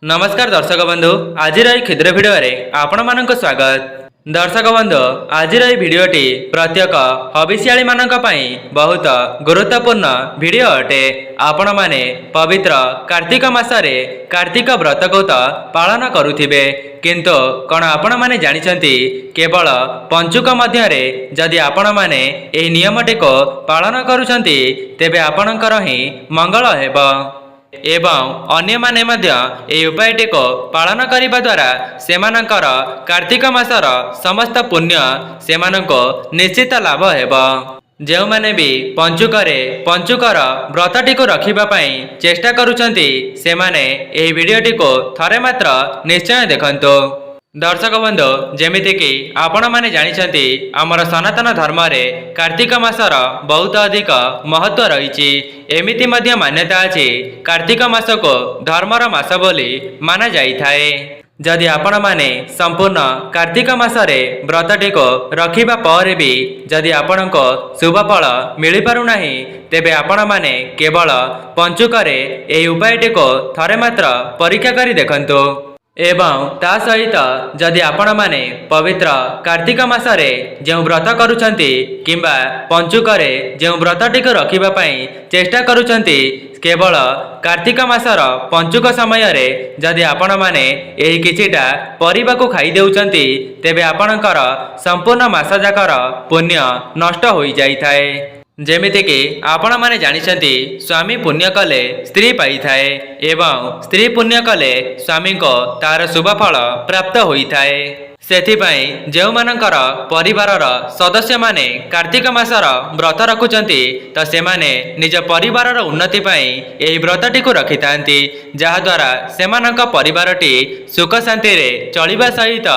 नमस्कार दर्शक बंधु आज क्षुद्र भिडियो आपण मानक स्वागत। दर्शक बंधु आज भिडियोटी प्रत्येक हबिष्याली मानक पई बहुत गुरुत्वपूर्ण भिडियो अटे। आपण माने पवित्र कार्तिक मासरे कार्तिक व्रत को तो पालन करुथिबे, किंतु कौन आपण माने जानिछंती केवल पंचुक मध्यरे जदि आपण माने एही नियमटी को पालन करुछंती तेबे आपणकर ही मंगल हेबो एवं अन्य माने मध्य एही उपायटी को पालन करिबा द्वारा सेमानकर कार्तिक मासर समस्त पुण्य सेमानको निश्चित लाभ हेबो। जो माने भी पंचुकर व्रतटी को रखिबा पई चेष्टा करुछंती सेमाने एही वीडियोटी को थरे मात्र निश्चय देखंतु। दर्शक बंधु जेमिति कि आपण माने जानिछंती आमर सनातन धर्म रे कार्तिक मासर बहुत अधिक महत्व रहिछि। एमिति मध्य मान्यता अछि कार्तिक मास को धर्मर मास बोली माना जाई थाए। जदि आपण माने संपूर्ण कार्तिक मासरे व्रतटी को रखिबा पर भी जदि आपणको शुभ फल मिली पारु नाही तेबे आपण माने केवल पंचुकरे एही उपायटी को थरे मात्र परीक्षा करी देखंतु एवं ता सहित जदि आपण माने पवित्र कार्तिक मासरे जो व्रत करुछंती किंबा पंचुकरे जो व्रतटी को रखिबा पई चेष्टा करुछंती केवल कार्तिक मासर पंचुक समय रे जदि आपण माने एही किछिटा परिबा को खाई देउछंती तेबे आपणकर संपूर्ण मास जाकर पुण्य नष्ट होई जाई थाए। जेमिति कि आपण माने जानिछंती स्वामी पुण्य कले स्त्री पाई थाए एवं स्त्री पुण्य कले स्वामी को तार शुभ फल प्राप्त होई थाए। सेथिपाई जो मानकर परिवारर सदस्य माने कार्तिक मासर व्रत रखुचंती तो सेमाने निज परिवारर उन्नति पाई एही व्रतटी को रखिथांती, जहा द्वारा सेमानक परिवारटी सुख शांति रे चलिबा सहित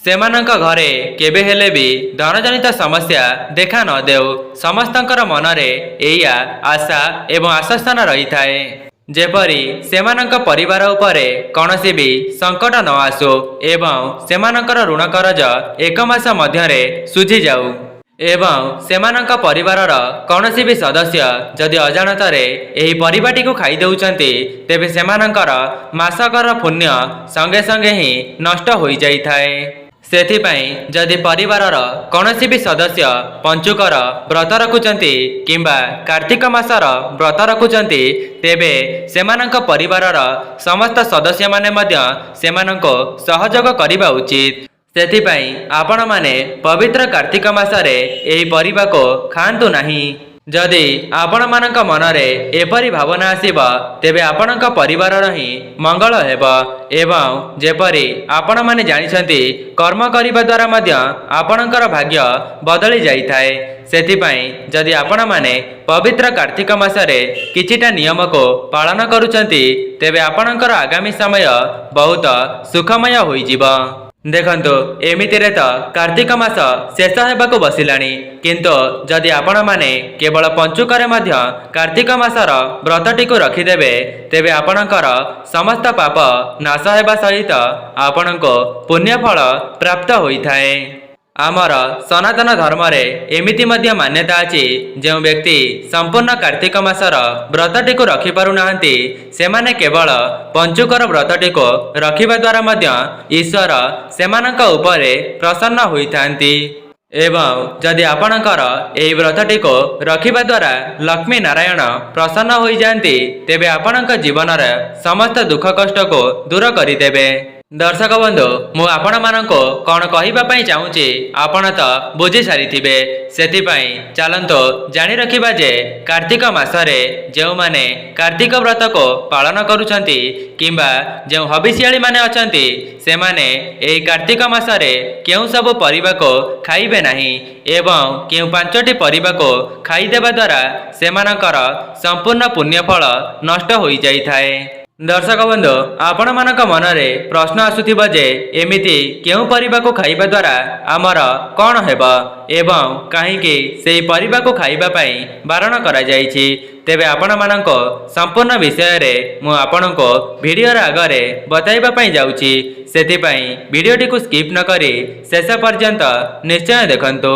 सेमानक घरे केबे हेले भी धनजनित समस्या देखा न देउ। समस्तंकर मनरे एया आशा एवं आशास्थान रही थाए जेपरी सेमानक परिवार उपरे कौनसी भी संकट न आसु एवं सेमानकर ऋण करज एक मास मध्यरे सुझी जाऊ एवं सेमानक परिवारर कौनसी भी सदस्य जदि अजाणतारे एही परिबाटी को खाई देउछंती तेबे सेमानकर मासकर पुण्य संगे संगे ही नष्ट होई जाई थाए। सेथिपाई जदि परिवारर कौनसी भी सदस्य पंचुकर व्रत रखुचंती किंबा कार्तिक मासर व्रत रखुचंती तेबे सेमानक परिवारर समस्त सदस्य माने मध्य सेमानको सहयोग करिबा उचित। सेथिपाई आपण माने पवित्र कार्तिक मासरे एही परिबा को खांतु नाही। जदि आपण मानक मनरे एपरी भावना आसीब तेबे आपणक परिवारर ही मंगल हेब एवं जेपरी आपण माने जानिछंती कर्म करिबा द्वारा मध्य आपणकर भाग्य बदली जाई थाए। सेथिपाई जदि आपण माने पवित्र कार्तिक मासरे किछिटा नियम को पालन करुचंती तेबे आपणकर आगामी समय बहुत सुखमय होई जिवो। देखंतु एमिति रे तो कार्तिक मास शेष हेबाको बसिलानी, किंतु जदि आपण माने केवल पंचुकरे मध्य कार्तिक मासर व्रतटी को रखिदेबे तेबे आपणकर समस्त पाप नाश हेबा सहित आपणको पुण्य फल प्राप्त होई थाए। आमर सनातन धर्म रे एमिति मध्य मान्यता अछि जो व्यक्ति संपूर्ण कार्तिक मासर व्रतटी को रखि पारु नाहंती सेमाने केवल पंचुकर व्रतटी को रखिबा द्वारा मध्य ईश्वर सेमानक उपरे प्रसन्न होइथांती एवं जदि आपणकर एही व्रतटी को रखिबा द्वारा लक्ष्मी नारायण प्रसन्न होई जांती तेबे आपणक जीवन रे समस्त दुख कष्ट को दूर करिदेबे। दर्शक बंधु मु आपण मानको कौन कहिबा पई चाहूची आपण तो बुझी सारिथिबे। सेथिपाई चलंतो जानी रखिबा जे कार्तिक मासरे जो माने कार्तिक व्रत को पालन करुछंती किंबा जो हबिष्याली माने अछंती से माने एही कार्तिक मासरे केउ सब परिबा को खाइबे नाही एवं केउ पांचटी परिबा को खाई देबा द्वारा सेमानकर संपूर्ण पुण्य फल नष्ट होई जाई थाए। दर्शक बंधु आपण मानक मनरे प्रश्न आसुथिबा जे एमिति केउ परिबा को खाइबा द्वारा आमर कौन हेबा एवं काहेकि सेही परिबा को खाइबा पई बारण करा जाईछि। तेबे आपण माननको संपूर्ण विषय रे मु आपणको वीडियो रे आगरे बताइबा पई जाउछि। सेथिपई वीडियोटी को स्किप न करी शेष पर्यंत निश्चय देखंतु।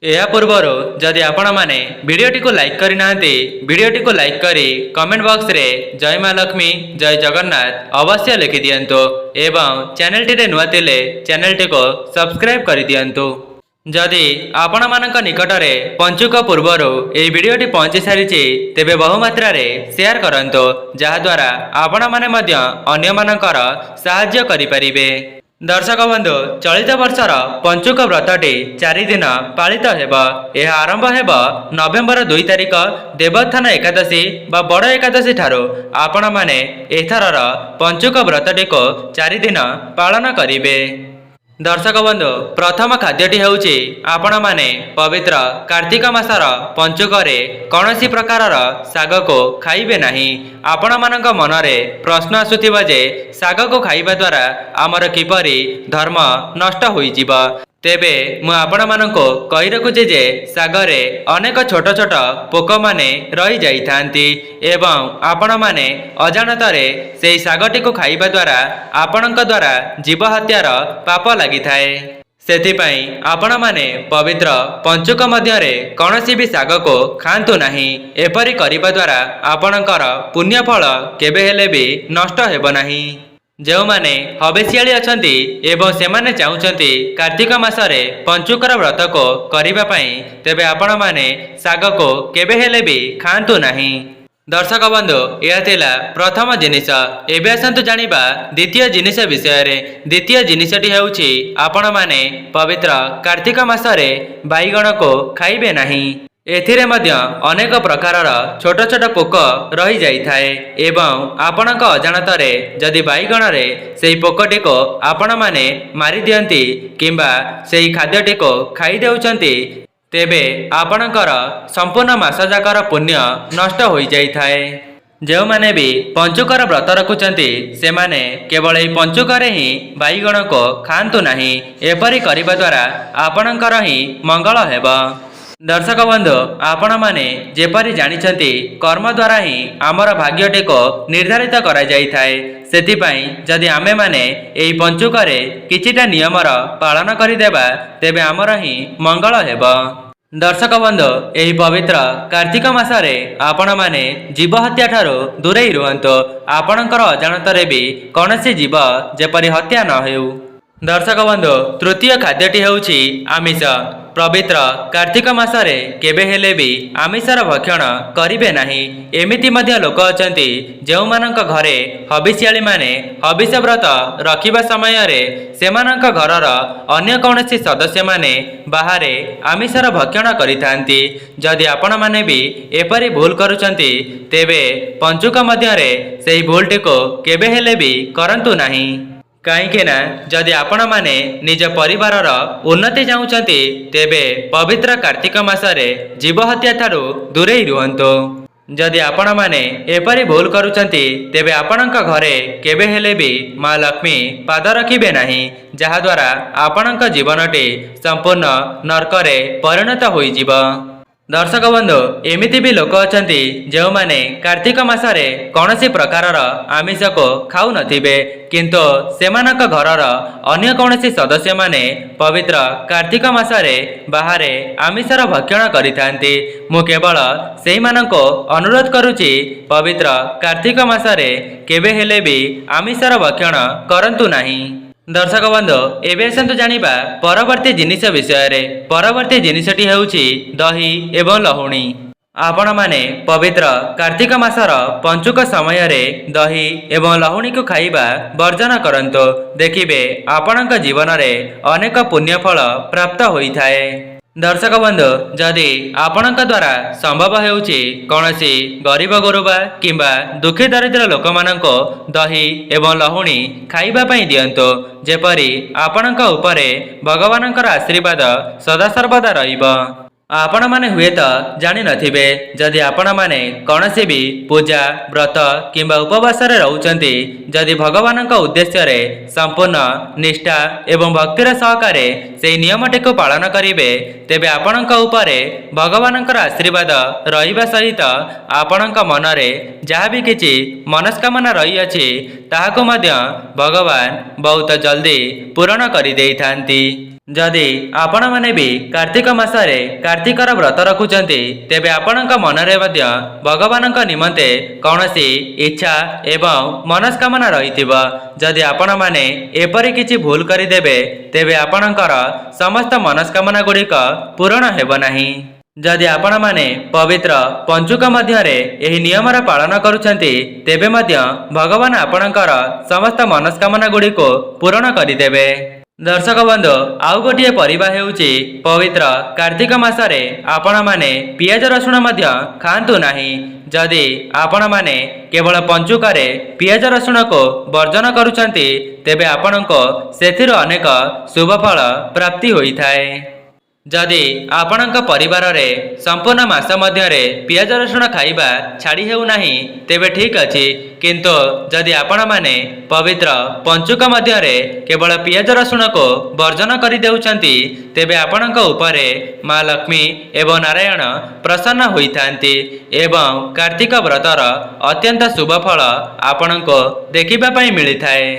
ଏହା ପୂର୍ବରୁ ଯଦି ଆପଣମାନେ ଭିଡ଼ିଓଟିକୁ ଲାଇକ୍ କରିନାହାନ୍ତି ଭିଡ଼ିଓଟିକୁ ଲାଇକ୍ କରି କମେଣ୍ଟ ବକ୍ସରେ ଜୟ ମା ଲକ୍ଷ୍ମୀ ଜୟ ଜଗନ୍ନାଥ ଅବଶ୍ୟ ଲେଖିଦିଅନ୍ତୁ ଏବଂ ଚ୍ୟାନେଲଟିରେ ନୂଆ ଥିଲେ ଚ୍ୟାନେଲଟିକୁ ସବସ୍କ୍ରାଇବ୍ କରିଦିଅନ୍ତୁ। ଯଦି ଆପଣମାନଙ୍କ ନିକଟରେ ପଞ୍ଚୁକ ପୂର୍ବରୁ ଏହି ଭିଡ଼ିଓଟି ପହଞ୍ଚି ସାରିଛି ତେବେ ବହୁମାତ୍ରାରେ ସେୟାର କରନ୍ତୁ, ଯାହାଦ୍ୱାରା ଆପଣମାନେ ମଧ୍ୟ ଅନ୍ୟମାନଙ୍କର ସାହାଯ୍ୟ କରିପାରିବେ। ଦର୍ଶକ ବନ୍ଧୁ, ଚଳିତ ବର୍ଷର ପଞ୍ଚୁକ ବ୍ରତଟି 4 ଦିନ ପାଳିତ ହେବ। ଏହା ଆରମ୍ଭ ହେବ ନଭେମ୍ବର 2 ତାରିଖ ଦେବୋତ୍ଥାନ ଏକାଦଶୀ ବା ବଡ଼ ଏକାଦଶୀ ଠାରୁ ଆପଣମାନେ ଏଥରର ପଞ୍ଚୁକ ବ୍ରତଟିକୁ 4 ଦିନ ପାଳନ କରିବେ। ଦର୍ଶକ ବନ୍ଧୁ, ପ୍ରଥମ ଖାଦ୍ୟଟି ହେଉଛି ଆପଣମାନେ ପବିତ୍ର କାର୍ତ୍ତିକ ମାସର ପଞ୍ଚୁକରେ କୌଣସି ପ୍ରକାରର ଶାଗକୁ ଖାଇବେ ନାହିଁ। ଆପଣମାନଙ୍କ ମନରେ ପ୍ରଶ୍ନ ଆସୁଥିବ ଯେ ଶାଗକୁ ଖାଇବା ଦ୍ୱାରା ଆମର କିପରି ଧର୍ମ ନଷ୍ଟ ହୋଇଯିବ। ତେବେ ମୁଁ ଆପଣମାନଙ୍କୁ କହି ରଖୁଛି ଯେ ଶାଗରେ ଅନେକ ଛୋଟ ଛୋଟ ପୋକମାନେ ରହିଯାଇଥାନ୍ତି ଏବଂ ଆପଣମାନେ ଅଜାଣତରେ ସେହି ଶାଗଟିକୁ ଖାଇବା ଦ୍ୱାରା ଆପଣଙ୍କ ଦ୍ୱାରା ଜୀବ ହତ୍ୟାର ପାପ ଲାଗିଥାଏ। ସେଥିପାଇଁ ଆପଣମାନେ ପବିତ୍ର ପଞ୍ଚୁକ ମଧ୍ୟରେ କୌଣସି ବି ଶାଗକୁ ଖାଆନ୍ତୁ ନାହିଁ। ଏପରି କରିବା ଦ୍ୱାରା ଆପଣଙ୍କର ପୁଣ୍ୟ ଫଳ କେବେ ହେଲେ ବି ନଷ୍ଟ ହେବ ନାହିଁ। ଯେଉଁମାନେ ହବିଷ୍ୟାଳି ଅଛନ୍ତି ଏବଂ ସେମାନେ ଚାହୁଁଛନ୍ତି କାର୍ତ୍ତିକ ମାସରେ ପଞ୍ଚୁକର ବ୍ରତକୁ କରିବା ପାଇଁ, ତେବେ ଆପଣମାନେ ଶାଗକୁ କେବେ ହେଲେ ବି ଖାଆନ୍ତୁ ନାହିଁ। ଦର୍ଶକ ବନ୍ଧୁ, ଏହା ଥିଲା ପ୍ରଥମ ଜିନିଷ। ଏବେ ଆସନ୍ତୁ ଜାଣିବା ଦ୍ୱିତୀୟ ଜିନିଷ ବିଷୟରେ। ଦ୍ୱିତୀୟ ଜିନିଷଟି ହେଉଛି ଆପଣମାନେ ପବିତ୍ର କାର୍ତ୍ତିକ ମାସରେ ବାଇଗଣକୁ ଖାଇବେ ନାହିଁ। ଏଥିରେ ମଧ୍ୟ ଅନେକ ପ୍ରକାରର ଛୋଟ ଛୋଟ ପୋକ ରହିଯାଇଥାଏ ଏବଂ ଆପଣଙ୍କ ଅଜାଣତରେ ଯଦି ବାଇଗଣରେ ସେହି ପୋକଟିକୁ ଆପଣମାନେ ମାରିଦିଅନ୍ତି କିମ୍ବା ସେହି ଖାଦ୍ୟଟିକୁ ଖାଇଦେଉଛନ୍ତି, ତେବେ ଆପଣଙ୍କର ସମ୍ପୂର୍ଣ୍ଣ ମାସ ଯାକର ପୁଣ୍ୟ ନଷ୍ଟ ହୋଇଯାଇଥାଏ। ଯେଉଁମାନେ ବି ପଞ୍ଚୁକର ବ୍ରତ ରଖୁଛନ୍ତି ସେମାନେ କେବଳ ଏହି ପଞ୍ଚୁକରେ ହିଁ ବାଇଗଣକୁ ଖାଆନ୍ତୁ ନାହିଁ। ଏପରି କରିବା ଦ୍ୱାରା ଆପଣଙ୍କର ହିଁ ମଙ୍ଗଳ ହେବ। ଦର୍ଶକ ବନ୍ଧୁ, ଆପଣମାନେ ଯେପରି ଜାଣିଛନ୍ତି କର୍ମ ଦ୍ୱାରା ହିଁ ଆମର ଭାଗ୍ୟଟିକୁ ନିର୍ଦ୍ଧାରିତ କରାଯାଇଥାଏ। ସେଥିପାଇଁ ଯଦି ଆମେମାନେ ଏହି ପଞ୍ଚୁକରେ କିଛିଟା ନିୟମର ପାଳନ କରିଦେବା ତେବେ ଆମର ହିଁ ମଙ୍ଗଳ ହେବ। ଦର୍ଶକ ବନ୍ଧୁ, ଏହି ପବିତ୍ର କାର୍ତ୍ତିକ ମାସରେ ଆପଣମାନେ ଜୀବ ହତ୍ୟା ଠାରୁ ଦୂରେଇ ରୁହନ୍ତୁ। ଆପଣଙ୍କର ଅଜାଣତରେ ବି କୌଣସି ଜୀବ ଯେପରି ହତ୍ୟା ନ ହେଉ। ଦର୍ଶକ ବନ୍ଧୁ, ତୃତୀୟ ଖାଦ୍ୟଟି ହେଉଛି ଆମିଷ। ପବିତ୍ର କାର୍ତ୍ତିକ ମାସରେ କେବେ ହେଲେ ବି ଆମିଷର ଭକ୍ଷଣ କରିବେ ନାହିଁ। ଏମିତି ମଧ୍ୟ ଲୋକ ଅଛନ୍ତି ଯେଉଁମାନଙ୍କ ଘରେ ହବିଷ୍ୟାଳିମାନେ ହବିଷ ବ୍ରତ ରଖିବା ସମୟରେ ସେମାନଙ୍କ ଘରର ଅନ୍ୟ କୌଣସି ସଦସ୍ୟମାନେ ବାହାରେ ଆମିଷର ଭକ୍ଷଣ କରିଥାନ୍ତି। ଯଦି ଆପଣମାନେ ବି ଏପରି ଭୁଲ କରୁଛନ୍ତି ତେବେ ପଞ୍ଚୁକ ମଧ୍ୟରେ ସେହି ଭୁଲଟିକୁ କେବେ ହେଲେ ବି କରନ୍ତୁ ନାହିଁ। କାହିଁକି ନା ଯଦି ଆପଣମାନେ ନିଜ ପରିବାରର ଉନ୍ନତି ଚାହୁଁଛନ୍ତି ତେବେ ପବିତ୍ର କାର୍ତ୍ତିକ ମାସରେ ଜୀବ ହତ୍ୟା ଠାରୁ ଦୂରେଇ ରୁହନ୍ତୁ। ଯଦି ଆପଣମାନେ ଏପରି ଭୁଲ କରୁଛନ୍ତି ତେବେ ଆପଣଙ୍କ ଘରେ କେବେ ହେଲେ ବି ମା ଲକ୍ଷ୍ମୀ ପାଦ ରଖିବେ ନାହିଁ, ଯାହାଦ୍ୱାରା ଆପଣଙ୍କ ଜୀବନଟି ସମ୍ପୂର୍ଣ୍ଣ ନର୍କରେ ପରିଣତ ହୋଇଯିବ। ଦର୍ଶକ ବନ୍ଧୁ, ଏମିତି ବି ଲୋକ ଅଛନ୍ତି ଯେଉଁମାନେ କାର୍ତ୍ତିକ ମାସରେ କୌଣସି ପ୍ରକାରର ଆମିଷକୁ ଖାଉନଥିବେ, କିନ୍ତୁ ସେମାନଙ୍କ ଘରର ଅନ୍ୟ କୌଣସି ସଦସ୍ୟମାନେ ପବିତ୍ର କାର୍ତ୍ତିକ ମାସରେ ବାହାରେ ଆମିଷର ଭକ୍ଷଣ କରିଥାନ୍ତି। ମୁଁ କେବଳ ସେହିମାନଙ୍କୁ ଅନୁରୋଧ କରୁଛି ପବିତ୍ର କାର୍ତ୍ତିକ ମାସରେ କେବେ ହେଲେ ବି ଆମିଷର ଭକ୍ଷଣ କରନ୍ତୁ ନାହିଁ। ଦର୍ଶକ ବନ୍ଧୁ, ଏବେ ଆସନ୍ତୁ ଜାଣିବା ପରବର୍ତ୍ତୀ ଜିନିଷ ବିଷୟରେ। ପରବର୍ତ୍ତୀ ଜିନିଷଟି ହେଉଛି ଦହି ଏବଂ ଲହୁଣୀ। ଆପଣମାନେ ପବିତ୍ର କାର୍ତ୍ତିକ ମାସର ପଞ୍ଚୁକ ସମୟରେ ଦହି ଏବଂ ଲହୁଣୀକୁ ଖାଇବା ବର୍ଜନ କରନ୍ତୁ। ଦେଖିବେ ଆପଣଙ୍କ ଜୀବନରେ ଅନେକ ପୁଣ୍ୟ ଫଳ ପ୍ରାପ୍ତ ହୋଇଥାଏ। ଦର୍ଶକ ବନ୍ଧୁ, ଯଦି ଆପଣଙ୍କ ଦ୍ୱାରା ସମ୍ଭବ ହେଉଛି କୌଣସି ଗରିବ ଗୁରୁବା କିମ୍ବା ଦୁଃଖୀ ଦରିଦ୍ର ଲୋକମାନଙ୍କୁ ଦହି ଏବଂ ଲହୁଣୀ ଖାଇବା ପାଇଁ ଦିଅନ୍ତୁ, ଯେପରି ଆପଣଙ୍କ ଉପରେ ଭଗବାନଙ୍କର ଆଶୀର୍ବାଦ ସଦାସର୍ବଦା ରହିବ। ଆପଣମାନେ ହୁଏତ ଜାଣିନଥିବେ, ଯଦି ଆପଣମାନେ କୌଣସି ବି ପୂଜା ବ୍ରତ କିମ୍ବା ଉପବାସରେ ରହୁଛନ୍ତି, ଯଦି ଭଗବାନଙ୍କ ଉଦ୍ଦେଶ୍ୟରେ ସମ୍ପୂର୍ଣ୍ଣ ନିଷ୍ଠା ଏବଂ ଭକ୍ତିର ସହକାରେ ସେହି ନିୟମଟିକୁ ପାଳନ କରିବେ, ତେବେ ଆପଣଙ୍କ ଉପରେ ଭଗବାନଙ୍କର ଆଶୀର୍ବାଦ ରହିବା ସହିତ ଆପଣଙ୍କ ମନରେ ଯାହା ବି କିଛି ମନସ୍କାମନା ରହିଅଛି ତାହାକୁ ମଧ୍ୟ ଭଗବାନ ବହୁତ ଜଲ୍ଦି ପୂରଣ କରିଦେଇଥାନ୍ତି। जदि आपण माने भी कार्तिक मासरे कार्तिकर व्रत रखुचंती तेबे आपणक मनरे मध्य भगवानक निमंते कौनसी इच्छा एवं मनस्कामना रहिथिबो। जदि आपण माने एपरि किछि भूल करिदेबे तेबे आपणकर समस्त मनस्कामना गुड़िक पूरण हेबो नाही। जदि आपण माने पवित्र पंचुक मध्यरे एही नियमर पालन करुछंती तेबे मध्य भगवान आपणकर समस्त मनस्कामना गुड़िको पूरण करिदेबे। दर्शक बंधु आउ गोटे परिबा हेउची पवित्र कार्तिक मासरे आपण माने पियाज रसुण मध्य खांतु नाही। जदि आपण माने केवल पंचुकारे पियाज रसुण को वर्जन करुछंती तेबे आपणको सेथिर अनेक शुभ फल प्राप्ति होइथाए। जदि आपणक परिवार रे संपूर्ण मास मध्यरे पियाज रसुण खाइबा छाड़ी हेउ नाही तेबे ठीक अछि, किंतु जदि आपण माने पवित्र पंचुक मध्यरे केवल पियाज रसुण को वर्जन करि देउछंती तेबे आपणक उपरे मां लक्ष्मी एवं नारायण प्रसन्न होइथांती एवं कार्तिक व्रतर अत्यंत शुभ फल आपणको देखिबा पई मिलिथाए।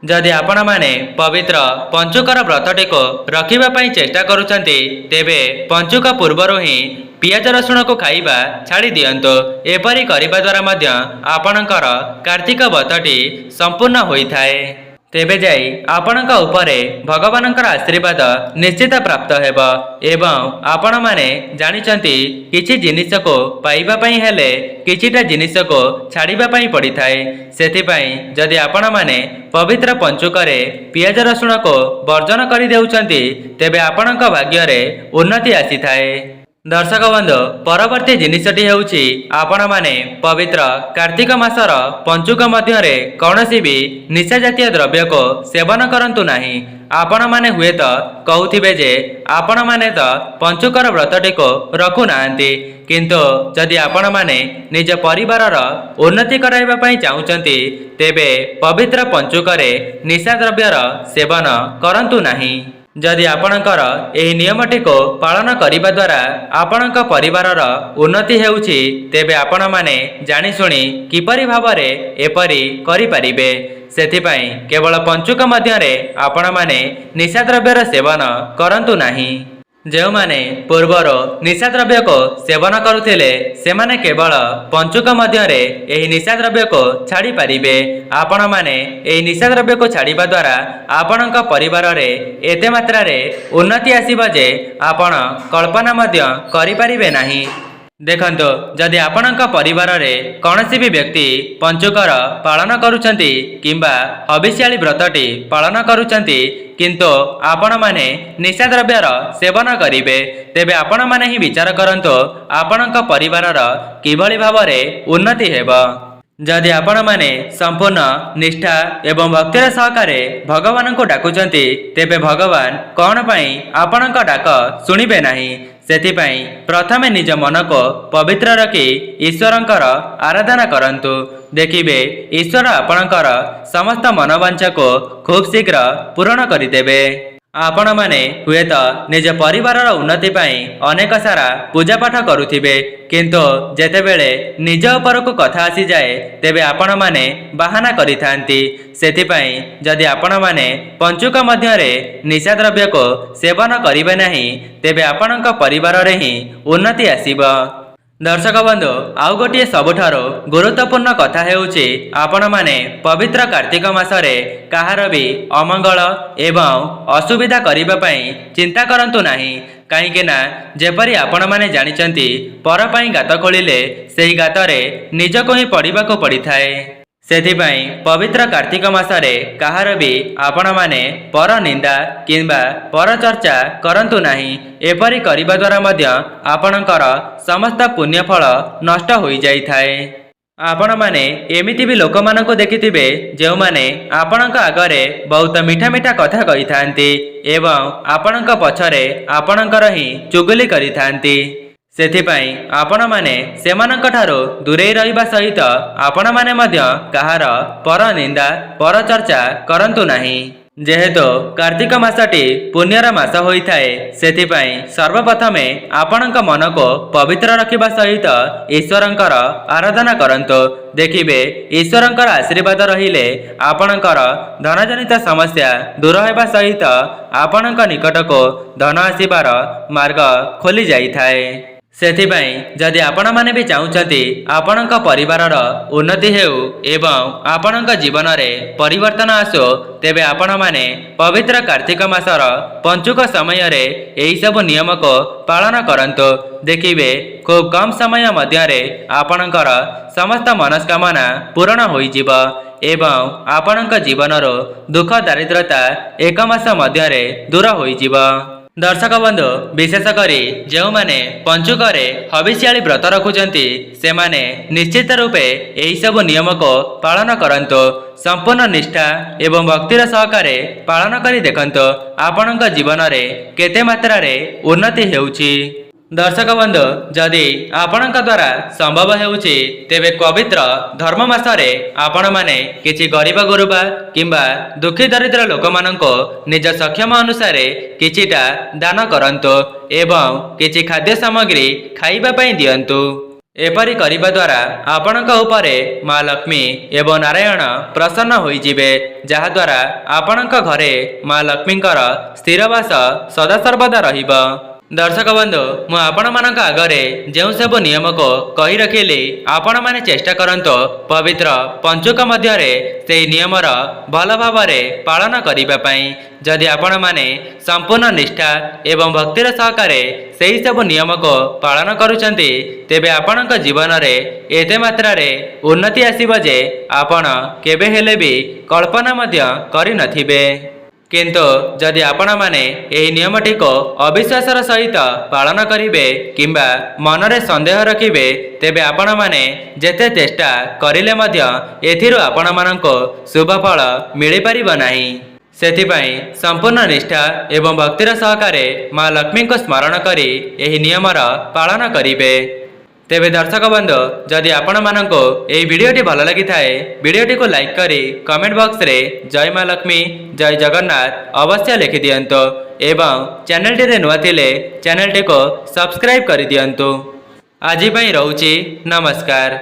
जदि आपण माने पवित्र पंचुकर व्रतटी को रखिबा पई चेष्टा करुछंती तेबे पंचुक पूर्वरु ही पियाज रसुण को खाइबा छाड़ी दियंतो। एपरि करिबा द्वारा मध्य आपणकर कार्तिक व्रतटी संपूर्ण होइथाए। तेबे जाई आपणक उपरे भगवानकर आशीर्वाद निश्चित प्राप्त हेबो एवं आपण माने जानिचंती किछि जिनिस को पाइबा पई हेले किछिटा जिनिस को छाड़िबा पई पड़िथाए। सेथिपई जदि आपण माने पवित्र पंचुकरे पियाज रसुण को वर्जन करि देउछंती तेबे आपणक भाग्य रे उन्नति आसीथाए। दर्शक बंधु परवर्ती जिनिसटी हेउची आपण माने पवित्र कार्तिक मासर पंचुक मध्यरे कौनसी भी निशा जातीय द्रव्य को सेवन करंतु नाही। आपण माने हुए तो कहूथिबे जे आपण माने तो पंचुकर व्रतटी को रखु नांती, किंतु जदि आपण माने निज परिवारर उन्नति कराइबा पई चाहुचंती तेबे पवित्र पंचुकरे निशा द्रव्यर सेवन करंतु नाही। जदि आपणकर एही नियमटी को पालन करिबा द्वारा आपणक परिवारर उन्नति हेउची तेबे आपण माने जानि सुनी किपरि भावरे एपरि करि परिबे। सेथिपई केवल पंचुक मध्यरे आपण माने निशा द्रव्यर सेवन करंतु नाही। जो माने पूर्वर निशा द्रव्य को सेवन करुथिले सेमाने केवल पंचुक मध्यरे एही निशा द्रव्य को छाड़ी पारिबे। आपण माने एही निशा द्रव्य को छाड़िबा द्वारा आपणक परिवार रे एते मात्रा रे उन्नति आसीबा जे आपण कल्पना मध्य करि पारिबे नाही। देखंतु जदि आपणक परिवार रे कौनसी भी व्यक्ति पंचुकर पालन करुछंती किंबा हविष्याली व्रतटी पालन करुछंती किंतु आपण माने निशा द्रव्यर सेवन करिबे तेबे आपण माने ही विचार करंतो आपणक परिवारर किभଳି भावरे उन्नति हेबो। जदि आपण माने संपूर्ण निष्ठा एवं भक्तिर सहकारे भगवान को डाकुचंती तेबे भगवान कौन पई आपणक डाक सुनिबे नाही। सेथिपई प्रथमे निज मन को पवित्र रखी ईश्वरंकर आराधना करंतु, देखिबे ईश्वर आपणकर समस्त मनोवांछा को खूब शीघ्र पूर्ण करिदेबे। आपण माने हुए तो निज परिवारर उन्नति पई अनेक सारा पूजा पाठ करुथिबे, किंतु जेतेबेले निज उपर को कथा आसी जाए तेबे आपण माने बाहाना करिथांती। सेथिपई जदि आपण माने पंचुक मध्यरे निशा द्रव्य को सेवन करिबे नाही तेबे आपणक परिवार रे ही उन्नति आसीबो। दर्शक बंधु आउ गोटे सबुठारो गुरुत्वपूर्ण कथा हेउची आपण माने पवित्र कार्तिक मासरे काहार भी अमंगल एवं असुविधा करिबा पई चिंता करंतु नाही। कहीं ना जेपरी आपण माने जानिचंती पर पई गात खोलिले सेही गातरे निज को ही पड़िबा को पड़िथाए। सेथिपई पवित्र कार्तिक मासरे काहार भी आपण माने पर निंदा किंबा पर चर्चा करंतु नाही। एपरी करिबा द्वारा मध्य आपणकर समस्त पुण्य फल नष्ट होई जाइथाए। आपण माने एमिति भी लोक मानको देखिथिबे जो माने आपणक आगरे बहुत मीठा मीठा कथा कहिथांती एवं आपणक पछरे आपणकर ही चुगली करिथांती। सेथिपई आपण माने सेमानक ठारो दूरे रहिबा सहित आपण माने मध्य काहार पर निंदा पर चर्चा करंतु नाही। जेहेतु कार्तिक मासटी पुण्यर मास होता है सेथिपाई सर्वप्रथमे आपणक मन को पवित्र रखिबा सहित ईश्वरंकर आराधना करंतु देखिबे ईश्वरंकर आशीर्वाद रहिले आपणकर धनजनित समस्या दूर हेबा सहित आपणक निकट को धन आसीबार मार्ग खोली जाई थाए। सेथिपाई जदि आपण माने भी चाहुचंती आपणक परिवारर उन्नति हेउ एवं आपणक जीवन रे परिवर्तन आसो तेबे आपण माने पवित्र कार्तिक मासर पंचुक समय रे एही सब नियम को पालन करंतु देखिबे खूब कम समय मध्य रे आपणकर समस्त मनस्कामना पूर्ण होई जीव एवं आपणक जीवनरो दुख दारिद्रता एक मास मध्य रे दूर होई जीव। दर्शक बंधु विशेष करी जो माने पंचुकरे हविष्याली व्रत रखुचंती से माने निश्चित रूपे यही सब नियम को पालन करंतु संपूर्ण निष्ठा एवं भक्तिर सहकारे पालन करी देखंतु आपणक जीवन रे केते मात्रा रे उन्नति हेउची। दर्शक बंधु जदि आपणक द्वारा संभव हेउची तेबे पवित्र धर्म मासरे आपण माने किछि गरीब गुरुबा किंबा दुखी दरिद्र लोक मानको निज सक्षम अनुसारे किछिटा दान करंतु एवं किछि खाद्य सामग्री खाइबा पई दियंतु। एपरि करिबा द्वारा आपणक उपरे माँ लक्ष्मी एवं नारायण प्रसन्न होई जिवे जहा द्वारा आपणक घरे माँ लक्ष्मींकर स्थिरवास सदा सर्वदा रहिबा। दर्शक बंधु मु आपण मानक आगरे जो सब नियम को कही रखिली आपण माने चेष्टा करंतु पवित्र पंचुक मध्य रे से नियमर भल भाव पालन करिबा पई। जदि आपण माने संपूर्ण निष्ठा एवं भक्तिर सहकारे सेही सब नियम को पालन करुचंती तेबे आपणक जीवन रे एते मात्रा रे उन्नति आसीबो जे आपण केबे हेले भी कल्पना मध्य करि नथिबे। किंतु जदि आपण माने एही नियमटी को अविश्वासर सहित पालन करिवे किंबा मनरे संदेह रखिवे तेबे आपण माने जेते चेष्टा करिले मध्य एथिरु आपण माननको शुभ फल मिली परिबो नाही। सेथिपाई संपूर्ण निष्ठा एवं भक्तिर सहकारे माँ लक्ष्मी को स्मरण करी एही नियमर पालन करिवे। तेबे दर्शक बंधु जदि आपण माननको एही वीडियोटी भल लगी थाए वीडियोटी को लाइक करी कमेंट बॉक्स रे जय माँ लक्ष्मी जय जगन्नाथ अवश्य लिखि दियंतु एवं चैनल टी नुआ थिले चैनल टी को सब्सक्राइब करि दियंतु। आजि पई रहउची नमस्कार।